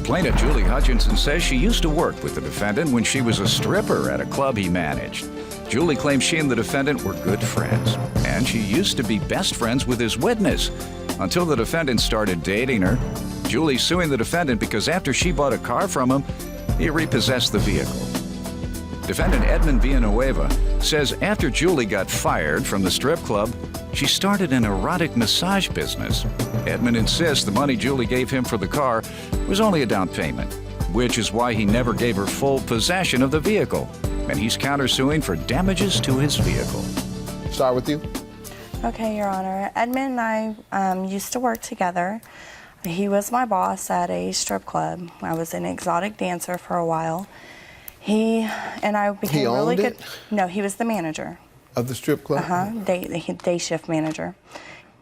Plaintiff Julie Hutchinson says she used to work with the defendant when she was a stripper at a club he managed. Julie claims she and the defendant were good friends, and she used to be best friends with his witness until the defendant started dating her. Julie's suing the defendant because after she bought a car from him, he repossessed the vehicle. Defendant Edmund Villanueva says after Julie got fired from the strip club, she started an erotic massage business. Edmund insists the money Julie gave him for the car was only a down payment, which is why he never gave her full possession of the vehicle, and he's countersuing for damages to his vehicle. Start with you. Okay, Your Honor. Edmund and I used to work together. He was my boss at a strip club. I was an exotic dancer for a while. He and I became really good. No, he was the manager. Of the strip club? Day shift manager.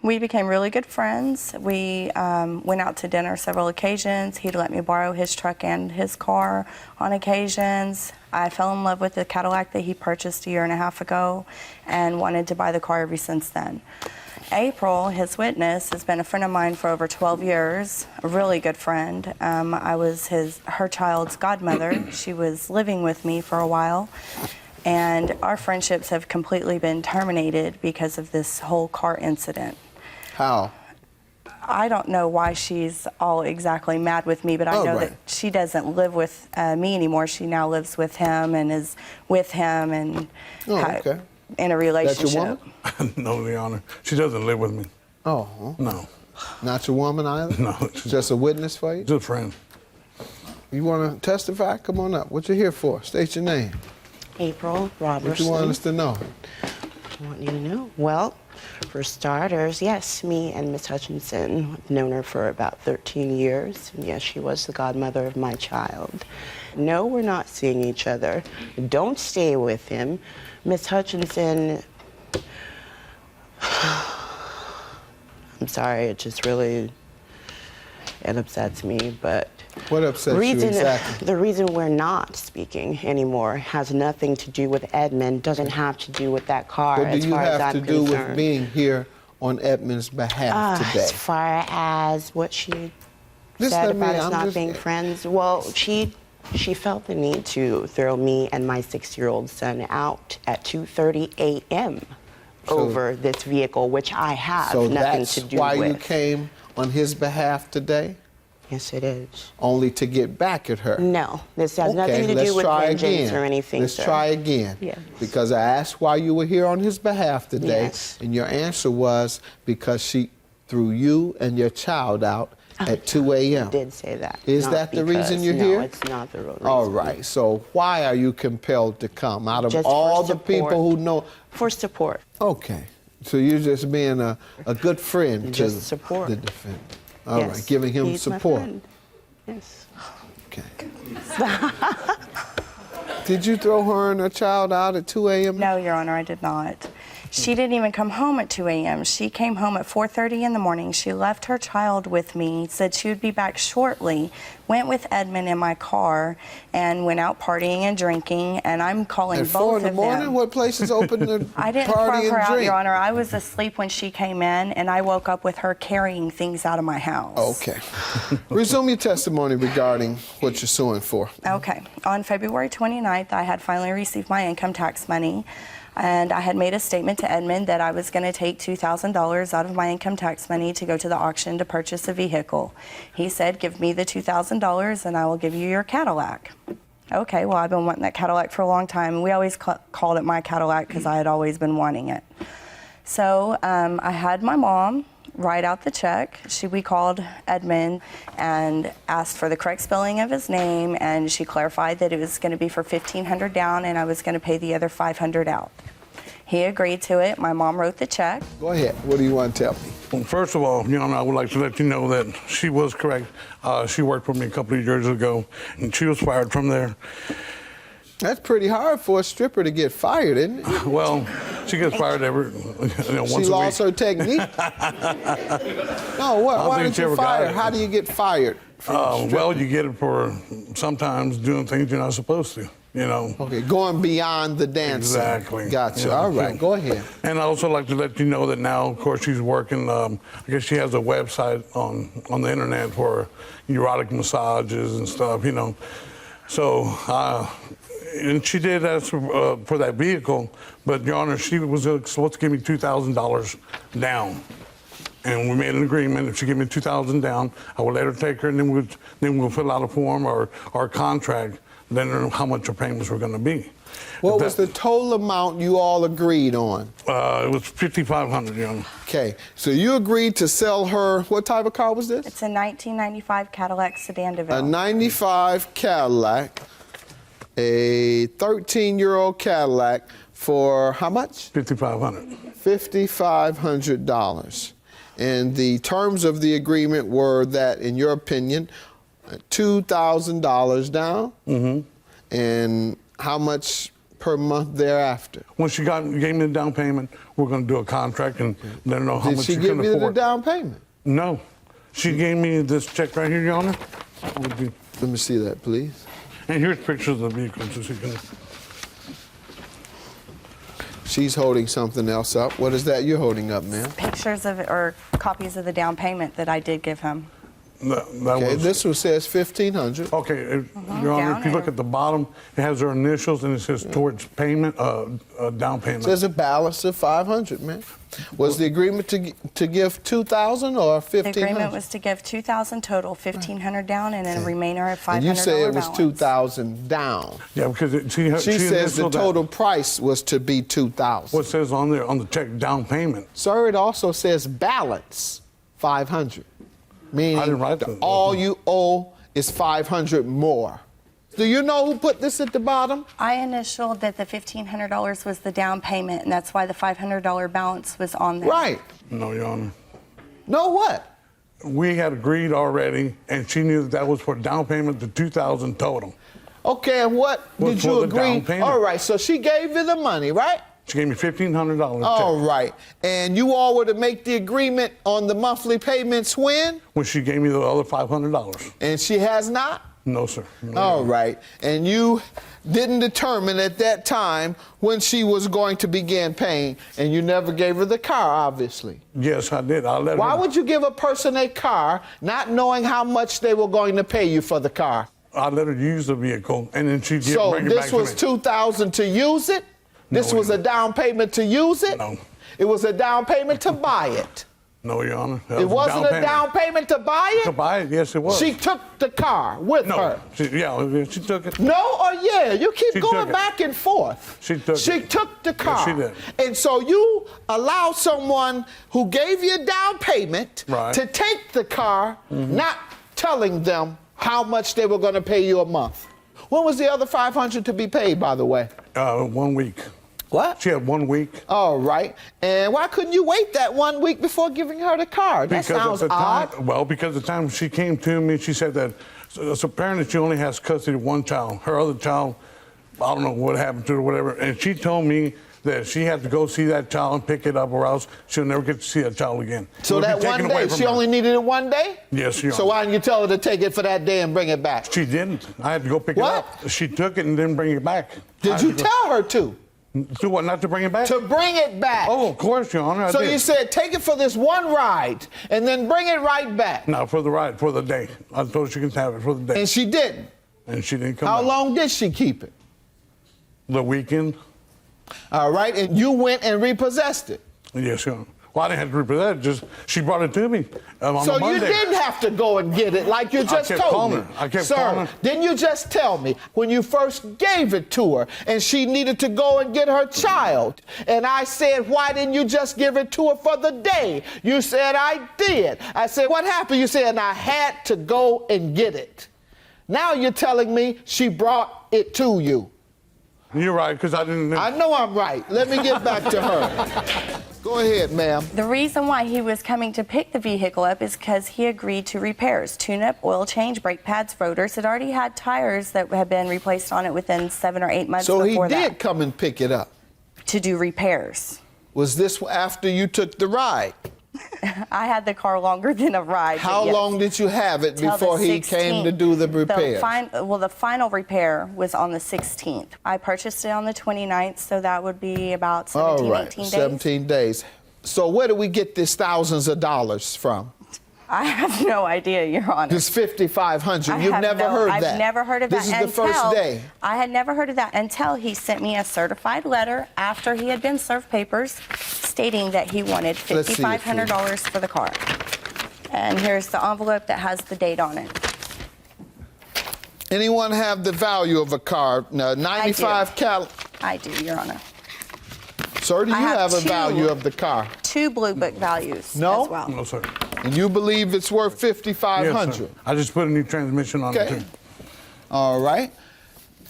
We became really good friends. We went out to dinner several occasions. He'd let me borrow his truck and his car on occasions. I fell in love with the Cadillac that he purchased a year and a half ago and wanted to buy the car ever since then. April, his witness, has been a friend of mine for over 12 years, a really good friend. I was her child's godmother. She was living with me for a while, and our friendships have completely been terminated because of this whole car incident. How? I don't know why she's all exactly mad with me, but I know that she doesn't live with me anymore. She now lives with him and is with him and in a relationship. That's your woman? No, Your Honor. She doesn't live with me. Oh. No. Not your woman either? No. Just a witness for you? Just a friend. You want to testify? Come on up. What you here for? State your name. April Robertson. What you want us to know? I want you to know. Well, for starters, yes, me and Miss Hutchinson, I've known her for about 13 years. And yes, she was the godmother of my child. No, we're not seeing each other. Don't stay with him. Miss Hutchinson, I'm sorry, it just really, it upsets me, but what upsets you exactly? The reason we're not speaking anymore has nothing to do with Edmund, doesn't have to do with that car. What do you have to do with being here on Edmund's behalf today? As far as what she said about us not being friends, well, she felt the need to throw me and my 6-year-old son out at 2:30 a.m. over this vehicle, which I have nothing to do with. So that's why you came on his behalf today? Yes, it is. Only to get back at her? No, this has nothing to do with vengeance or anything, Let's try again. Yes. Because I asked why you were here on his behalf today, and your answer was because she threw you and your child out at 2 a.m. I did say that. Is that the reason you're here? No, it's not the real reason. All right, so why are you compelled to come out of all the people who know? For support. Okay, so you're just being a good friend to the defendant. All right, giving him support. Yes. Okay. Did you throw her and her child out at 2 a.m.? No, Your Honor, I did not. She didn't even come home at 2 a.m. She came home at 4:30 in the morning. She left her child with me, said she would be back shortly, went with Edmund in my car, and went out partying and drinking, and I'm calling both of them. At 4 in the morning? What place is open to I didn't party throw her and out, drink? Your Honor. I was asleep when she came in, and I woke up with her carrying things out of my house. Okay. Resume your testimony regarding what you're suing for. Okay. On February 29th, I had finally received my income tax money. And I had made a statement to Edmund that I was going to take $2,000 out of my income tax money to go to the auction to purchase a vehicle. He said, give me the $2,000 and I will give you your Cadillac. Okay, well, I've been wanting that Cadillac for a long time. We always called it my Cadillac because I had always been wanting it. So I had my mom write out the check. We called Edmund and asked for the correct spelling of his name, and she clarified that it was going to be for $1,500 down and I was going to pay the other $500 out. He agreed to it. My mom wrote the check. Go ahead. What do you want to tell me? Well, first of all, Your Honor, I would like to let you know that she was correct. She worked for me a couple of years ago, and she was fired from there. That's pretty hard for a stripper to get fired, isn't it? Well, she gets fired once a week. She lost her technique? No, why did you fire? How do you get fired Well, you get it for sometimes doing things you're not supposed to, you know. Okay, going beyond the dancing. Exactly. Gotcha. Yeah, All right, go ahead. And I also like to let you know that now, of course, she's working, I guess she has a website on the internet for erotic massages and stuff, you know. So, and she did ask for that vehicle, but, Your Honor, she was supposed to give me $2,000 down. And we made an agreement. If she gave me $2,000 down, I would let her take her, and then we'll fill out a form or a contract, letting her know how much her payments were going to be. What was the total amount you all agreed on? It was $5,500, Your Honor. Okay, so you agreed to sell her, what type of car was this? It's a 1995 Cadillac sedan DeVille. A 95 Cadillac, a 13-year-old Cadillac for how much? $5,500. $5,500. And the terms of the agreement were that, in your opinion, $2,000 down, and how much per month thereafter? When she gave me the down payment, we're going to do a contract and let her know how much she can afford. Did she give you the down payment? No. She gave me this check right here, Your Honor. Let me see that, please. And here's pictures of the vehicle, so she can... She's holding something else up. What is that you're holding up, ma'am? Pictures of or copies of the down payment that I did give him. Okay, this one says $1,500. Okay, Your Honor, if you look at the bottom, it has her initials and it says towards payment, down payment. It says a balance of $500, man. Was the agreement to give $2,000 or $1,500? The agreement was to give $2,000 total, $1,500 down, and then a remainder of $500 And you say it was balance. $2,000 down. Yeah, because she says the initialed total that. price was to be $2,000. What says on there on the check, down payment? Sir, it also says balance $500, meaning I didn't write that. all you owe is $500 more. Do you know who put this at the bottom? I initialed that the $1,500 was the down payment, and that's why the $500 balance was on there. Right. No, Your Honor. No what? We had agreed already, and she knew that was for down payment, the $2,000 total. Okay, and what Was did for you the down agree? payment. All right, so she gave you the money, right? She gave me $1,500 All check. right. And you all were to make the agreement on the monthly payments when? When she gave me the other $500. And she has not? No, sir. No, All right. And you didn't determine at that time when she was going to begin paying, and you never gave her the car, obviously. Yes, I did. I let Why her. would you give a person a car not knowing how much they were going to pay you for the car? I let her use the vehicle, and then she'd So bring it back this to was me. $2,000 to use it? This No, was a down payment to use it? No. It was a down payment to buy it. No, Your Honor. That It was wasn't a down payment to buy it? To buy it, yes, it was. She took the car with no, her. she took it. No or yeah? You keep She going took it. back and forth. She took She it. took the car. she did. And so you allow someone who gave you a down payment Right. to take the car, not telling them how much they were going to pay you a month. When was the other $500 to be paid, by the way? 1 week. What? She had 1 week. All right. And why couldn't you wait that 1 week before giving her the car? That sounds at the odd. time, well, because the time she came to me, she said that so apparently she only has custody of one child. Her other child, I don't know what happened to her, whatever. And she told me that she had to go see that child and pick it up, or else she'll never get to see that child again. So It would be that taken one away day, from she her. only needed it 1 day? Yes, Your So Honor. why didn't you tell her to take it for that day and bring it back? She didn't. I had to go pick What? it up. She took it and didn't bring it back. I Did had you to go- tell her to? Do what? Not to bring it back? To bring it back. Oh, of course, Your Honor. I So did. you said, take it for this one ride and then bring it right back. No, for the ride, for the day. I told her she can have it for the day. And she didn't. And she didn't come How back. long did she keep it? The weekend? All right, and you went and repossessed it. Yes, Your Honor. Well, I didn't have to represent it, just she brought it to me on So a Monday. you didn't have to go and get it like you just kept told calling me. her. I kept Sir, calling her. didn't you just tell me when you first gave it to her and she needed to go and get her child? And I said, why didn't you just give it to her for the day? You said, I did. I said, what happened? You said, and I had to go and get it. Now you're telling me she brought it to you. You're right, because I didn't. I know I'm right. Let me get back to her. Go ahead, ma'am. The reason why he was coming to pick the vehicle up is because he agreed to repairs, tune-up, oil change, brake pads, rotors. It already had tires that had been replaced on it within 7 or 8 months So he before did that. come and pick it up. To do repairs. Was this after you took the ride? I had the car longer than a ride. but How yes. long did you have it Till the before he came to 16th. do the repairs? The final repair was on the 16th. I purchased it on the 29th, so that would be about 17, All right, 18 days. 17 days. So where do we get this thousands of dollars from? I have no idea, Your Honor. This 5,500. You've never heard that. I've never heard of that. This is the first day. I had never heard of that until he sent me a certified letter after he had been served papers stating that he wanted Let's see it, $5,500 for the car. And here's the envelope that has the date on it. Anyone have the value of a car? 95 Cadillac. I do, Your Honor. Sir, do you I have have a two. value of the car? 2 Blue Book values No? as well. No, sir. And you believe it's worth 5,500? Yes, sir. I just put a new transmission on it, Okay. too. All right.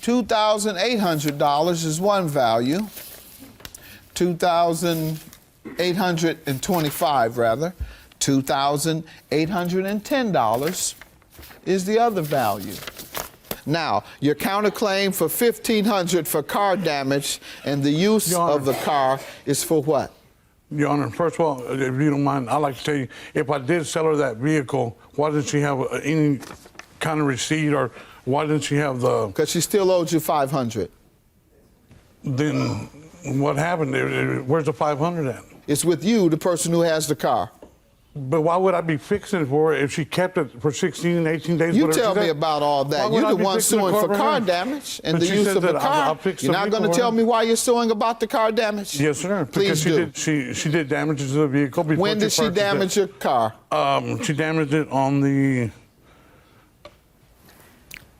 $2,800 is one value. 2,825 rather. $2,810 is the other value. Now, your counterclaim for $1,500 for car damage and the use Your Honor. of the car is for what? Your Honor, first of all, if you don't mind, I'd like to tell you, if I did sell her that vehicle, why didn't she have any kind of receipt, or why didn't she have the, Because she still owes you $500. then what happened? Where's the 500 at? It's with you, the person who has the car. But why would I be fixing it for her if she kept it for 16 and 18 days? You whatever tell she me said? about all Why that. would You're I the be one fixing suing for her? car damage and But the she use said of the that car. I'll fix the You're not vehicle going to for tell her. me why you're suing about the car damage? Yes, sir. Please Because do. she did damages to the vehicle before When did she purchased damage it. your car? She damaged it on the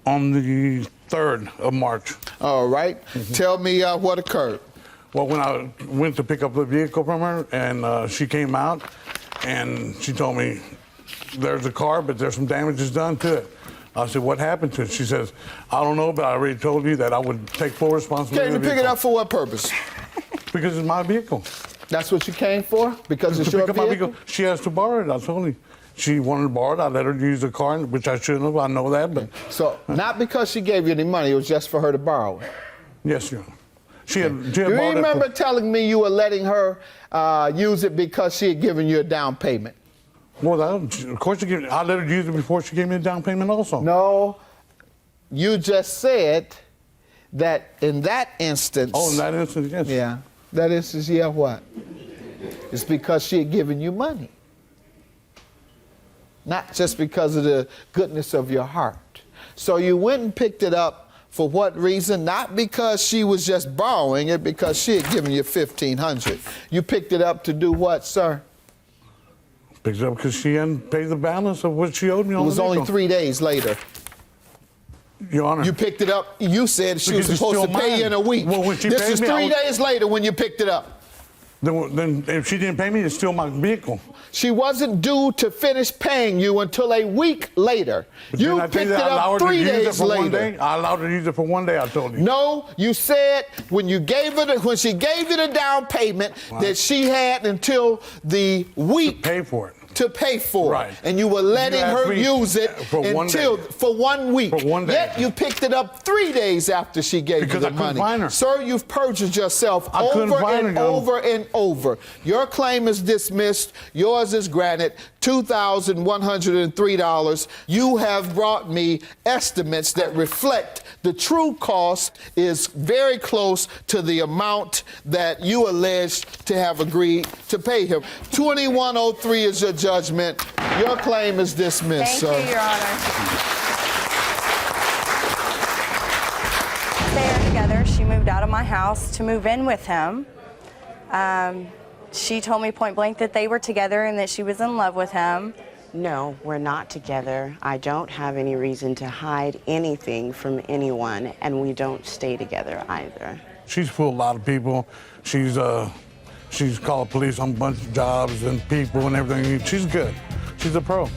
3rd of March. All right. Tell me what occurred. Well, when I went to pick up the vehicle from her, and she came out, and she told me, there's a car, but there's some damages done to it. I said, what happened to it? She says, I don't know, but I already told you that I would take full responsibility. Came to of the pick it vehicle. up for what purpose? Because it's my vehicle. That's what you came for? Because it's To your pick up my vehicle? She has to borrow it. I told her. She wanted to borrow it. I let her use the car, which I shouldn't have. I know that, but So not because she gave you any money, it was just for her to borrow it. yes, Your Honor. She had Do you bought it remember for- telling me you were letting her use it because she had given you a down payment? Well, of course, I let her use it before she gave me a down payment also. No, you just said that in that instance. Oh, in that instance, yes. Yeah, that instance, yeah, what? It's because she had given you money. Not just because of the goodness of your heart. So you went and picked it up for what reason? Not because she was just borrowing it, because she had given you $1,500. You picked it up to do what, sir? Picked it up because she hadn't paid the balance of what she owed me It on was the only vehicle. 3 days later. Your Honor. You picked it up. You said she was Because it's supposed to still pay you in mine. a week. Well, when she This paid is me, 3 I was- days later when you picked it up. Then if she didn't pay me, it's still my vehicle. She wasn't due to finish paying you until a week later. But You didn't I picked tell it you that I allowed up her to 3 use it days for 1 later. day? I allowed her to use it for 1 day, I told you. No, you said when she gave you the down payment that she had until the week Pay for it. to pay for Right. it. And you were letting You asked her me use it for 1 day. for 1 week. For 1 day. Yet you picked it up 3 days after she gave Because you I the couldn't money. find her. Sir, you've perjured yourself I couldn't over find and her, no. over and over. Your claim is dismissed. Yours is granted. $2,103. You have brought me estimates that reflect the true cost is very close to the amount that you alleged to have agreed to pay him. 2103 is your judgment. Your claim is dismissed, Thank sir. you, Your Honor. They are together. She moved out of my house to move in with him. She told me point blank that they were together and that she was in love with him. No, we're not together. I don't have any reason to hide anything from anyone, and we don't stay together either. She's fooled a lot of people. She's called police on a bunch of jobs and people and everything. She's good. She's a pro.